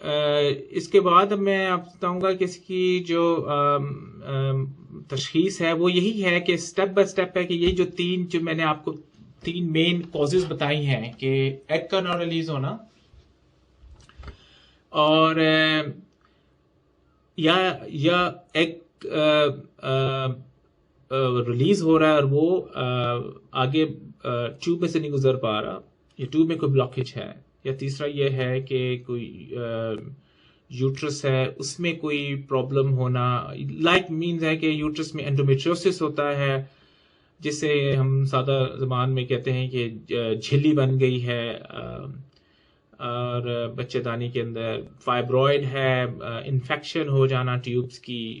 اس کے بعد اب میں آپ بتاؤں گا کہ اس کی جو تشخیص ہے وہ یہی ہے کہ سٹیپ بائی سٹیپ ہے کہ یہ جو میں نے آپ کو 3 مین کازز بتائی ہیں کہ ایگ کا نہ ریلیز ہونا، اور یا ایگ ریلیز ہو رہا ہے اور وہ آگے ٹیوب میں سے نہیں گزر پا رہا، یا ٹیوب میں کوئی بلاکیج ہے، یا تیسرا یہ ہے کہ کوئی یوٹرس ہے اس میں کوئی پرابلم ہونا، مینز ہے کہ یوٹرس میں انڈومیٹریوسس ہوتا ہے جسے ہم سادہ زبان میں کہتے ہیں کہ جھلی بن گئی ہے، اور بچے دانی کے اندر فائبرائڈ ہے، انفیکشن ہو جانا ٹیوبس کی،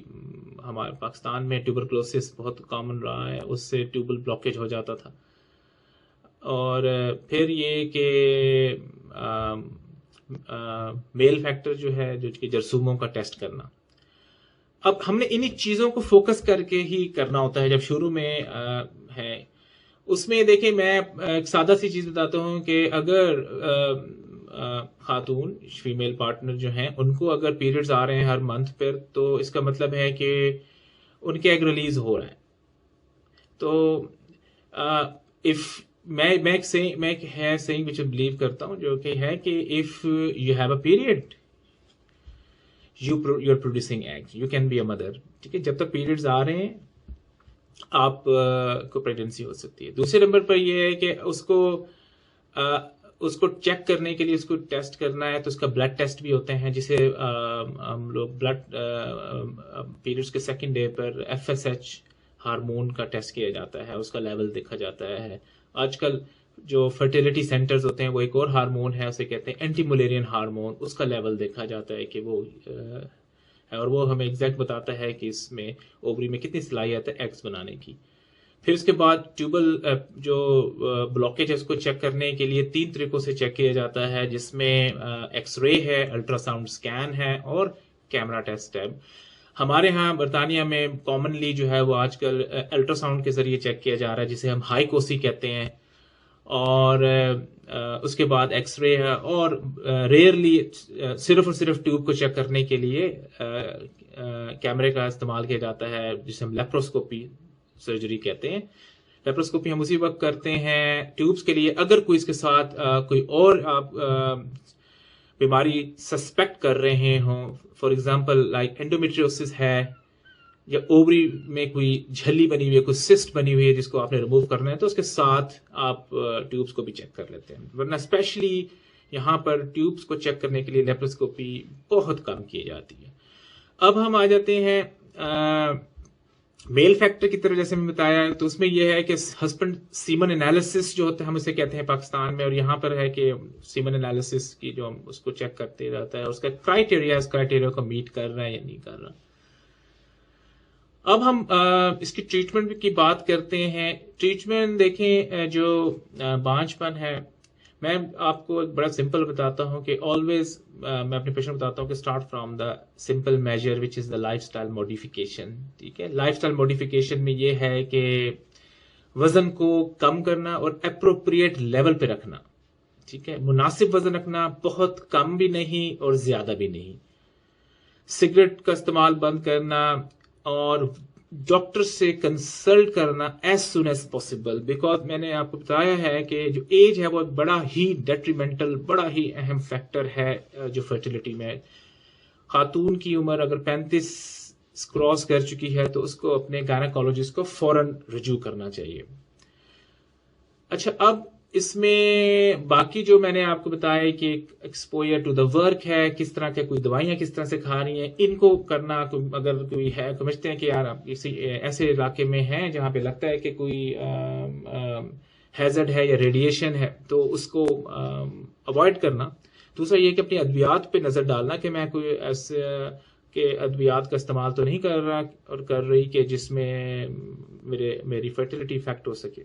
ہمارے پاکستان میں ٹیوبرکلوسس بہت کامن رہا ہے، اس سے ٹیوبل بلاکیج ہو جاتا تھا، اور پھر یہ کہ میل فیکٹر جو ہے جو کہ جرثوموں کا ٹیسٹ کرنا۔ اب ہم نے انہی چیزوں کو فوکس کر کے ہی کرنا ہوتا ہے جب شروع میں ہے۔ اس میں دیکھیں میں ایک سادہ سی چیز بتاتا ہوں کہ اگر خاتون فیمیل پارٹنر جو ہیں ان کو اگر پیریڈز آ رہے ہیں ہر منتھ پر، تو اس کا مطلب ہے کہ ان کے ایگ ریلیز ہو رہا ہے۔ تو میں ایک ہے سینگ وچ بلیو کرتا ہوں جو کہ ہے کہ if you have a period you are producing eggs, you can be a mother, ٹھیک ہے، جب تک پیریڈز آ رہے ہیں آپ کو پریگننسی ہو سکتی ہے۔ دوسرے نمبر پر یہ ہے کہ اس کو چیک کرنے کے لیے اس کو ٹیسٹ کرنا ہے، تو اس کا بلڈ ٹیسٹ بھی ہوتے ہیں جسے ہم لوگ بلڈ پیریڈز کے سیکنڈ ڈے پر FSH ہارمون کا ٹیسٹ کیا جاتا ہے، اس کا لیول دیکھا جاتا ہے۔ آج کل جو فرٹیلیٹی سینٹرز ہوتے ہیں وہ ایک اور ہارمون ہے، اسے کہتے ہیں اینٹی ملیرین ہارمون، اس کا لیول دیکھا جاتا ہے کہ وہ اور وہ ہمیں ایگزیکٹ بتاتا ہے کہ اس میں اووری میں کتنی صلاحیت ہے ایگز بنانے کی۔ پھر اس کے بعد ٹیوبل جو بلاکیج ہے اس کو چیک کرنے کے لیے 3 طریقوں سے چیک کیا جاتا ہے، جس میں ایکس رے ہے، الٹرا ساؤنڈ اسکین ہے اور کیمرہ ٹیسٹ ہے۔ ہمارے ہاں برطانیہ میں کامنلی جو ہے وہ آج کل الٹرا ساؤنڈ کے ذریعے چیک کیا جا رہا ہے جسے ہم ہائی کوسی کہتے ہیں، اور اس کے بعد ایکس رے ہے، اور ریئرلی صرف اور صرف ٹیوب کو چیک کرنے کے لیے کیمرے کا استعمال کیا جاتا ہے جسے ہم لیپروسکوپی سرجری کہتے ہیں۔ لیپروسکوپی ہم اسی وقت کرتے ہیں ٹیوبس کے لیے اگر کوئی اس کے ساتھ کوئی اور آپ بیماری سسپیکٹ کر رہے ہوں، فار ایگزامپل لائک انڈومیٹریوسس ہے، یا اووری میں کوئی جھلی بنی ہوئی ہے، کوئی سسٹ بنی ہوئی ہے جس کو آپ نے ریموو کرنا ہے، تو اس کے ساتھ آپ ٹیوبس کو بھی چیک کر لیتے ہیں، ورنہ اسپیشلی یہاں پر ٹیوبس کو چیک کرنے کے لیے لیپروسکوپی بہت کم کی جاتی ہے۔ اب ہم آ جاتے ہیں میل فیکٹر کی طرف، جیسے میں بتایا، تو اس میں یہ ہے کہ ہسبینڈ سیمن انالیسس جو ہوتا ہے ہم اسے کہتے ہیں پاکستان میں، اور یہاں پر ہے کہ سیمن انالیسس کی جو اس کو چیک کرتے جاتا ہے، اس کا کرائٹیریا کو میٹ کر رہا ہے یا نہیں کر رہا۔ اب ہم اس کی ٹریٹمنٹ کی بات کرتے ہیں۔ ٹریٹمنٹ دیکھیں جو بانجھ پن ہے، میں آپ کو ایک بڑا سمپل بتاتا ہوں کہ آلویز میں اپنے پیشنٹ بتاتا ہوں کہ start from the simple measure which is the life style modification, ٹھیک ہے۔ لائف اسٹائل موڈیفیکیشن میں یہ ہے کہ وزن کو کم کرنا اور اپروپریٹ لیول پہ رکھنا، ٹھیک ہے، مناسب وزن رکھنا، بہت کم بھی نہیں اور زیادہ بھی نہیں، سگریٹ کا استعمال بند کرنا، اور ڈاکٹر سے کنسلٹ کرنا as soon as possible, because میں نے آپ کو بتایا ہے کہ جو ایج ہے وہ بڑا ہی ڈیٹریمنٹل، بڑا ہی اہم فیکٹر ہے جو فرٹیلیٹی میں۔ خاتون کی عمر اگر 35 کراس کر چکی ہے تو اس کو اپنے گائنیکولوجسٹ کو فوراً رجوع کرنا چاہیے۔ اچھا، اب اس میں باقی جو میں نے آپ کو بتایا کہ ایکسپوئر ٹو دا ورک ہے، کس طرح کے کوئی دوائیاں کس طرح سے کھا رہی ہیں، ان کو کرنا، اگر کوئی ہے سمجھتے ہیں کہ یار آپ کسی ایسے علاقے میں ہیں جہاں پہ لگتا ہے کہ کوئی ہیزرڈ ہے یا ریڈیشن ہے، تو اس کو اوائڈ کرنا۔ دوسرا یہ کہ اپنی ادویات پہ نظر ڈالنا کہ میں کوئی ایسے کہ ادویات کا استعمال تو نہیں کر رہا اور کر رہی کہ جس میں میری فرٹیلیٹی افیکٹ ہو سکے۔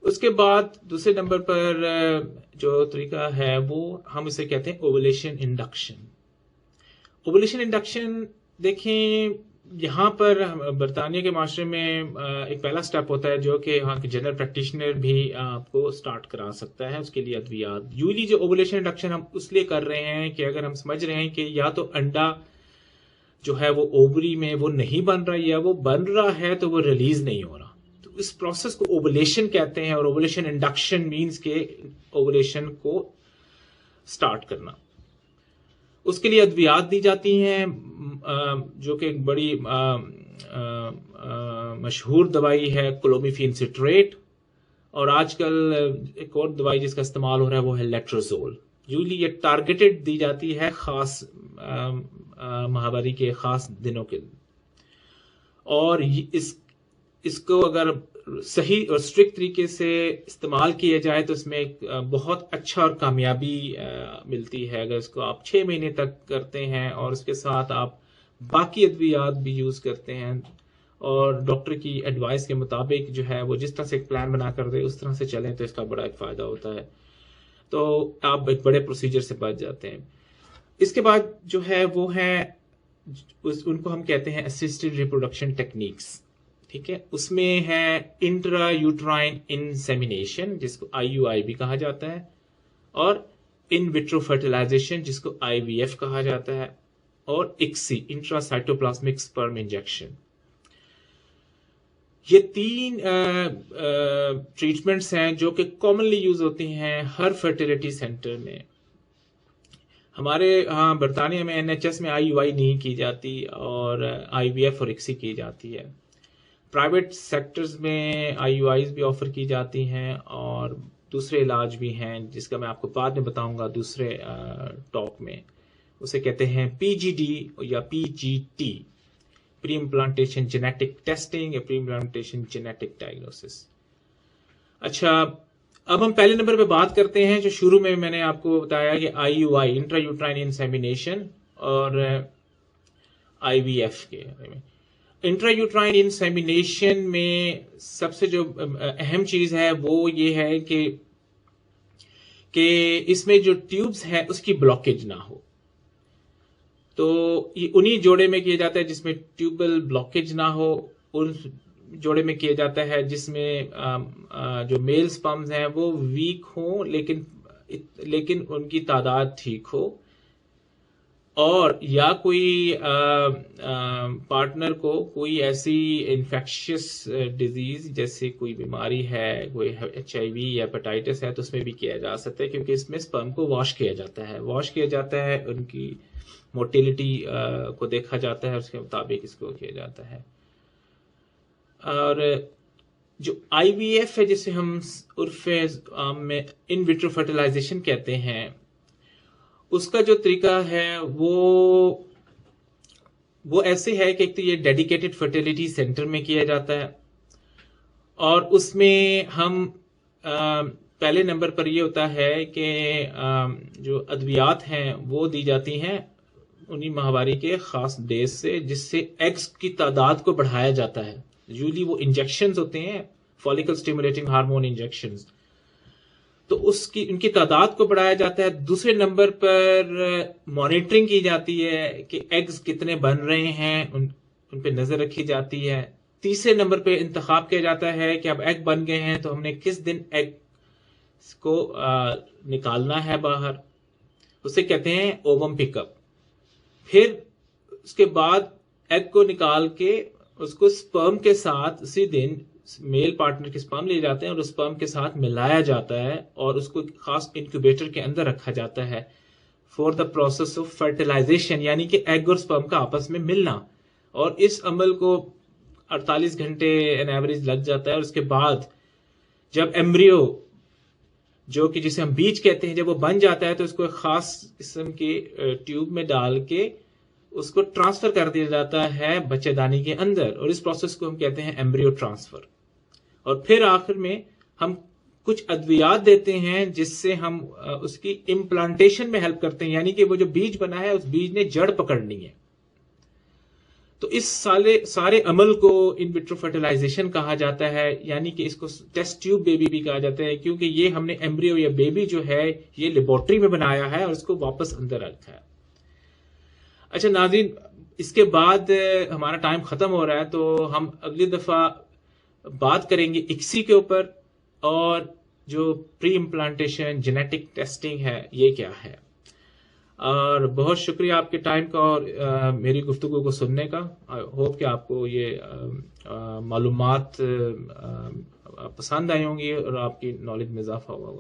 اس کے بعد دوسرے نمبر پر جو طریقہ ہے وہ ہم اسے کہتے ہیں اوولیشن انڈکشن۔ اوولیشن انڈکشن دیکھیں یہاں پر برطانیہ کے معاشرے میں ایک پہلا سٹیپ ہوتا ہے جو کہ یہاں کے جنرل پریکٹیشنر بھی آپ کو سٹارٹ کرا سکتا ہے. اس کے لیے ادویات یولی جو اوولیشن انڈکشن ہم اس لیے کر رہے ہیں کہ اگر ہم سمجھ رہے ہیں کہ یا تو انڈا جو ہے وہ اووری میں وہ نہیں بن رہا یا وہ بن رہا ہے تو وہ ریلیز نہیں ہو رہا, تو اس پروسیس کو اوولیشن کہتے ہیں. اور اوولیشن انڈکشن مینس کہ اوولیشن کو سٹارٹ کرنا. اس کے لیے ادویات دی جاتی ہیں جو کہ ایک بڑی مشہور دوائی ہے کلومیفین سٹریٹ, اور آج کل ایک اور دوائی جس کا استعمال ہو رہا ہے وہ ہے لیٹروزول. یوزلی یہ ٹارگیٹڈ دی جاتی ہے خاص ماہواری کے خاص دنوں کے, اور اس کو اگر صحیح اور اسٹرکٹ طریقے سے استعمال کیا جائے تو اس میں ایک بہت اچھا اور کامیابی ملتی ہے. اگر اس کو آپ 6 مہینے تک کرتے ہیں اور اس کے ساتھ آپ باقی ادویات بھی یوز کرتے ہیں اور ڈاکٹر کی ایڈوائس کے مطابق جو ہے وہ جس طرح سے ایک پلان بنا کر دے اس طرح سے چلیں تو اس کا بڑا ایک فائدہ ہوتا ہے. تو آپ ایک بڑے پروسیجر سے بچ جاتے ہیں. اس کے بعد جو ہے وہ ہے ان کو ہم کہتے ہیں اسسٹڈ ریپروڈکشن ٹیکنیکس. ٹھیک ہے, اس میں ہے انٹرا یوٹرائن انسیمینیشن جس کو IUI بھی کہا جاتا ہے, اور ان وٹرو فرٹیلائزیشن جس کو IVF کہا جاتا ہے, اور ICSI intra cytoplasmic sperm injection. یہ 3 ٹریٹمنٹس ہیں جو کہ کامنلی یوز ہوتی ہیں ہر فرٹیلیٹی سینٹر میں. ہمارے ہاں برطانیہ میں NHS میں IUI نہیں کی جاتی اور IVF اور ICSI کی جاتی ہے. پرائیویٹ سیکٹرز میں IUIs بھی آفر کی جاتی ہیں اور دوسرے علاج بھی ہیں جس کا میں آپ کو بعد میں بتاؤں گا دوسرے ٹاک میں. اسے کہتے ہیں PGD یا PGT, پری امپلانٹیشن جینیٹک ٹیسٹنگ یا پری امپلانٹیشن جینیٹک ڈائگنوسس. اچھا, اب ہم پہلے نمبر پہ بات کرتے ہیں جو شروع میں میں نے آپ کو بتایا کہ IUI انٹرا یوٹرائن انسیمینیشن اور IVF کے بارے میں. انٹرا یوٹرائن انسیمینیشن میں سب سے جو اہم چیز ہے وہ یہ ہے کہ اس میں جو ٹیوبز ہیں اس کی بلاکیج نہ ہو. تو یہ انہی جوڑے میں کیا جاتا ہے جس میں ٹیوبل بلاکیج نہ ہو, ان جوڑے میں کیا جاتا ہے جس میں جو میل سپرمز ہیں وہ ویک ہوں لیکن ان کی تعداد ٹھیک ہو, اور یا کوئی پارٹنر کو کوئی ایسی انفیکشس ڈیزیز جیسے کوئی بیماری ہے, کوئی HIV یا ہیپاٹائٹس ہے تو اس میں بھی کیا جا سکتا ہے کیونکہ اس میں سپرم کو واش کیا جاتا ہے, ان کی موٹیلٹی کو دیکھا جاتا ہے, اس کے مطابق اس کو کیا جاتا ہے. اور جو IVF ہے جسے ہم عرف عام میں ان وٹرو فرٹیلائزیشن کہتے ہیں, اس کا جو طریقہ ہے وہ ایسے ہے کہ ایک تو یہ ڈیڈیکیٹڈ فرٹیلیٹی سینٹر میں کیا جاتا ہے, اور اس میں ہم پہلے نمبر پر یہ ہوتا ہے کہ جو ادویات ہیں وہ دی جاتی ہیں انہی ماہواری کے خاص ڈیز سے جس سے ایگز کی تعداد کو بڑھایا جاتا ہے. یوزلی وہ انجیکشنز ہوتے ہیں فالیکل سٹیمولیٹنگ ہارمون انجیکشنز, تو ان کی تعداد کو بڑھایا جاتا ہے. دوسرے نمبر پر مانیٹرنگ کی جاتی ہے کہ ایگز کتنے بن رہے ہیں, ان پہ نظر رکھی جاتی ہے. تیسرے نمبر پہ انتخاب کیا جاتا ہے کہ اب ایگ بن گئے ہیں تو ہم نے کس دن ایگ کو نکالنا ہے باہر, اسے کہتے ہیں اووم پک اپ. پھر اس کے بعد ایگ کو نکال کے اس کو سپرم کے ساتھ اسی دن میل پارٹنر کے سپرم لیے جاتے ہیں اور اس سپرم کے ساتھ ملایا جاتا ہے اور اس کو خاص انکیوبیٹر کے اندر رکھا جاتا ہے for the process of fertilisation, یعنی کہ ایگ اور سپرم کا آپس میں ملنا. اور اس عمل کو 48 گھنٹے ان ایوریج لگ جاتا ہے. اور اس کے بعد جب ایمبریو جو کہ جسے ہم بیج کہتے ہیں جب وہ بن جاتا ہے تو اس کو ایک خاص قسم کے ٹیوب میں ڈال کے اس کو ٹرانسفر کر دیا جاتا ہے بچے دانی کے اندر, اور اس پروسیس کو ہم کہتے ہیں ایمبریو ٹرانسفر. اور پھر آخر میں ہم کچھ ادویات دیتے ہیں جس سے ہم اس کی امپلانٹیشن میں ہیلپ کرتے ہیں, یعنی کہ وہ جو بیج بنا ہے اس بیج نے جڑ پکڑنی ہے. تو اس سارے عمل کو ان وٹرو فرٹیلائزیشن کہا جاتا ہے, یعنی کہ اس کو ٹیسٹ ٹیوب بیبی بھی کہا جاتا ہے کیونکہ یہ ہم نے ایمبریو یا بیبی جو ہے یہ لیبورٹری میں بنایا ہے اور اس کو واپس اندر رکھا ہے. اچھا ناظرین, اس کے بعد ہمارا ٹائم ختم ہو رہا ہے، تو ہم اگلی دفعہ بات کریں گے اکسی کے اوپر، اور جو پری امپلانٹیشن جینیٹک ٹیسٹنگ ہے یہ کیا ہے. اور بہت شکریہ آپ کے ٹائم کا اور میری گفتگو کو سننے کا. آئی ہوپ کہ آپ کو یہ معلومات پسند آئی ہوں گی اور آپ کی نالج میں اضافہ ہوا ہوگا.